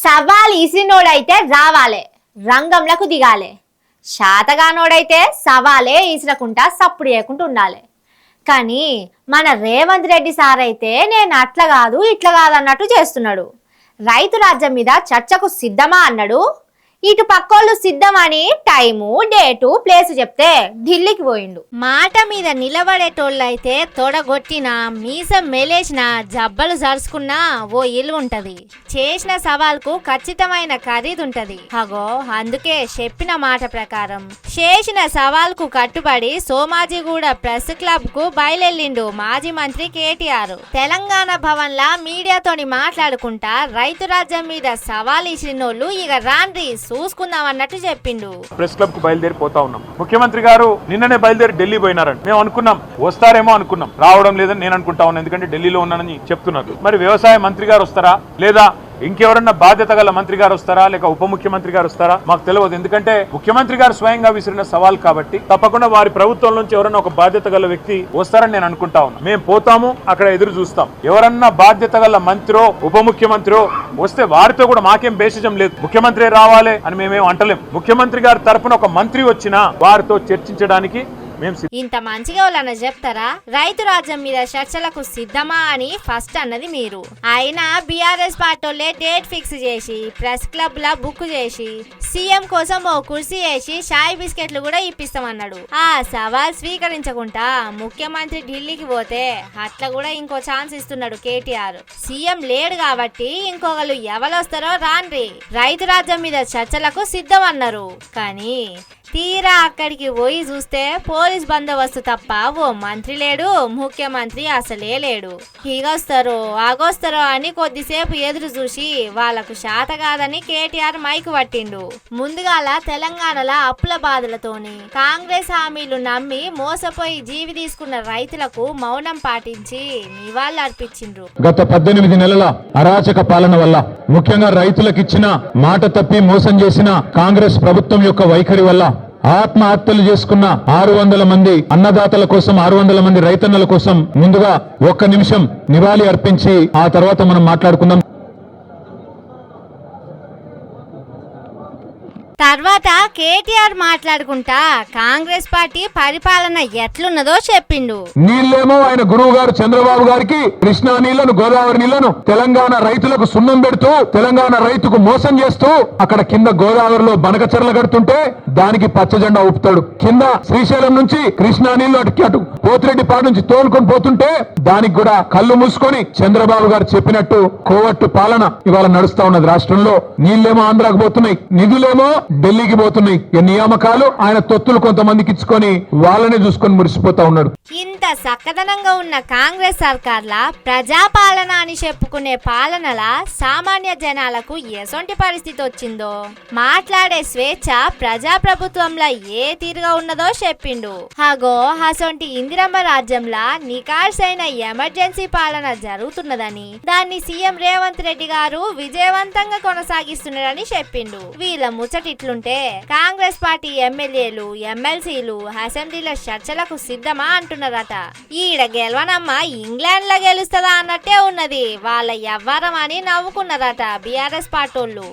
సవాల్ ఈసినోడైతే రావాలే, రంగంలకు దిగాలే. శాతగానోడైతే సవాలే ఈసినకుంటా సప్పుడు చేయకుండా ఉండాలి. కానీ మన రేవంత్ రెడ్డి సార్ అయితే నేను అట్లా కాదు ఇట్లా కాదు అన్నట్టు చేస్తున్నాడు. రైతు రాజ్యం మీద చర్చకు సిద్ధమా అన్నాడు. ఇటు పక్కోళ్ళు సిద్ధమని టైము, డేటు, ప్లేస్ చెప్తే ఢిల్లీకి పోయిండు. మాట మీద నిలబడేటోళ్ళైతే తొడగొట్టినా, మీసం మెలేసిన, జబ్బలు జరుచుకున్నా ఓ ఇల్లు ఉంటది. చేసిన సవాల్కు ఖచ్చితమైన ఖరీదుంటది. అగో అందుకే చెప్పిన మాట ప్రకారం చేసిన సవాల్కు కట్టుబడి సోమాజిగూడ ప్రెస్ క్లబ్ కు బయలుదేరిండు మాజీ మంత్రి కేటీఆర్. తెలంగాణ భవన్ లా మీడియాతోని మాట్లాడుకుంటా రైతు రాజ్యం మీద సవాల్ ఇచ్చినోళ్ళు ఇక రాండ్రి చూసుకుందాం అన్నట్టు చెప్పిండు. ప్రెస్ క్లబ్ కు బయలుదేరిపోతా ఉన్నాం. ముఖ్యమంత్రి గారు నిన్ననే బయలుదేరి ఢిల్లీ పోయినారంట. మేము అనుకున్నాం వస్తారేమో అనుకున్నాం, రావడం లేదని నేను అనుకుంటా ఉన్నాను, ఎందుకంటే ఢిల్లీలో ఉన్నానని చెప్తున్నారు. మరి వ్యవసాయ మంత్రి గారు వస్తారా లేదా ఇంకెవరన్నా బాధ్యత గల మంత్రి గారు వస్తారా లేక ఉప ముఖ్యమంత్రి గారు వస్తారా మాకు తెలియదు. ఎందుకంటే ముఖ్యమంత్రి గారు స్వయంగా విసిరిన సవాల్ కాబట్టి తప్పకుండా వారి ప్రభుత్వం నుంచి ఎవరన్నా ఒక బాధ్యత గల వ్యక్తి వస్తారని నేను అనుకుంటా ఉన్నా. మేము పోతాము, అక్కడ ఎదురు చూస్తాం. ఎవరన్నా బాధ్యత గల మంత్రో ఉప ముఖ్యమంత్రో వస్తే వారితో కూడా మాకేం బేసిజం లేదు. ముఖ్యమంత్రి రావాలి అని మేమేం అంటలేం. ముఖ్యమంత్రి గారి తరపున ఒక మంత్రి వచ్చినా వారితో చర్చించడానికి ఇంత మంచిగా వాళ్ళన్న చెప్తారా? రైతు రాజ్యం మీద చర్చలకు సిద్ధమా అని ఫస్ట్ అన్నది మీరు. అయినా బీఆర్ఎస్ పార్టీలే డేట్ ఫిక్స్ చేసి ప్రెస్ క్లబ్ లా బుక్ చేసి సీఎం కోసం ఓ కుర్సీ వేసి చాయ్ బిస్కెట్లు కూడా ఇప్పిస్తామన్నాడు. ఆ సవాల్ స్వీకరించకుండా ముఖ్యమంత్రి ఢిల్లీకి పోతే అట్లా కూడా ఇంకో ఛాన్స్ ఇస్తున్నాడు కేటీఆర్. సీఎం లేడు కాబట్టి ఇంకొకరు ఎవరొస్తారో రాండ్రి, రైతు రాజ్యం మీద చర్చలకు సిద్ధం అన్నారు. కానీ తీరా అక్కడికి పోయి చూస్తే పోలీస్ బందోబస్తు తప్ప ఓ మంత్రి లేడు, ముఖ్యమంత్రి అసలే లేడు. ఈగొస్తారో ఆగొస్తారో అని కొద్దిసేపు ఎదురు చూసి వాళ్లకు శాత కాదని కేటీఆర్ మైకు పట్టిండు. ముందుగాల తెలంగాణలో అప్పుల బాధలతోని కాంగ్రెస్ హామీలు నమ్మి మోసపోయి జీవి తీసుకున్న రైతులకు మౌనం పాటించి నివాళులర్పించిండ్రు. గత 18 నెలల అరాచక పాలన వల్ల, ముఖ్యంగా రైతులకు ఇచ్చిన మాట తప్పి మోసం చేసిన కాంగ్రెస్ ప్రభుత్వం యొక్క వైఖరి వల్ల ఆత్మహత్యలు చేసుకున్న 600 మంది అన్నదాతల కోసం, 600 మంది రైతన్నల కోసం ముందుగా 1 నిమిషం నివాళి అర్పించి ఆ తర్వాత మనం మాట్లాడుకుందాం. తర్వాత కేటీఆర్ మాట్లాడుకుంటా కాంగ్రెస్ పార్టీ పరిపాలన ఎట్లున్నదో చెప్పిండు. నీళ్ళేమో ఆయన గురువు గారు చంద్రబాబు గారికి కృష్ణా నీళ్లను, గోదావరి నీళ్లను తెలంగాణ రైతులకు సున్నం పెడుతూ, తెలంగాణ రైతుకు మోసం చేస్తూ అక్కడ కింద గోదావరిలో బనకచెర్ల కడుతుంటే దానికి పచ్చజెండా ఊపుతాడు. కింద శ్రీశైలం నుంచి కృష్ణా నీళ్లు అటు పోతిరెడ్డిపాడు నుంచి తోలుకొని పోతుంటే దానికి కూడా కళ్ళు మూసుకొని చంద్రబాబు గారు చెప్పినట్టు కోవట్టు పాలన ఇవాళ నడుస్తా ఉన్నది రాష్ట్రంలో. నీళ్ళేమో ఆంధ్రాకు పోతున్నాయి, నిధులేమో ఢిల్లీకి పోతున్నాయి. నియామకాలు ఆయన తొత్తులు కొంతమందికి ఇచ్చుకొని వాళ్ళనే చూసుకొని మురిసిపోతా ఉన్నాడు. ఇంత చక్కదనంగా ఉన్న కాంగ్రెస్ సర్కార్లా ప్రజాపాలన అని చెప్పుకునే పాలనల సామాన్య జనాలకు ఎసొంటి పరిస్థితి వచ్చిందో, మాట్లాడే స్వేచ్ఛ ప్రజాప్రభుత్వంలో ఏ తీరుగా ఉన్నదో చెప్పిండు. హగో అసొంటి ఇందిరమ్మ రాజ్యంలా నికార్సైన ఎమర్జెన్సీ పాలన జరుగుతున్నదని, దాన్ని సీఎం రేవంత్ రెడ్డి గారు విజయవంతంగా కొనసాగిస్తున్నారని చెప్పిండు. వీళ్ళ ముచ్చటి ఇట్లుంటే కాంగ్రెస్ పార్టీ ఎమ్మెల్యేలు, ఎమ్మెల్సీలు అసెంబ్లీలో చర్చలకు సిద్ధమా అంటున్నారట. ఈడ గెలవనమ్మ ఇంగ్లాండ్ లో గెలుస్తుందా అన్నట్టే ఉన్నది వాళ్ళ వ్యవహారం అని నవ్వుకున్నారట బీఆర్ఎస్ పార్టీలు.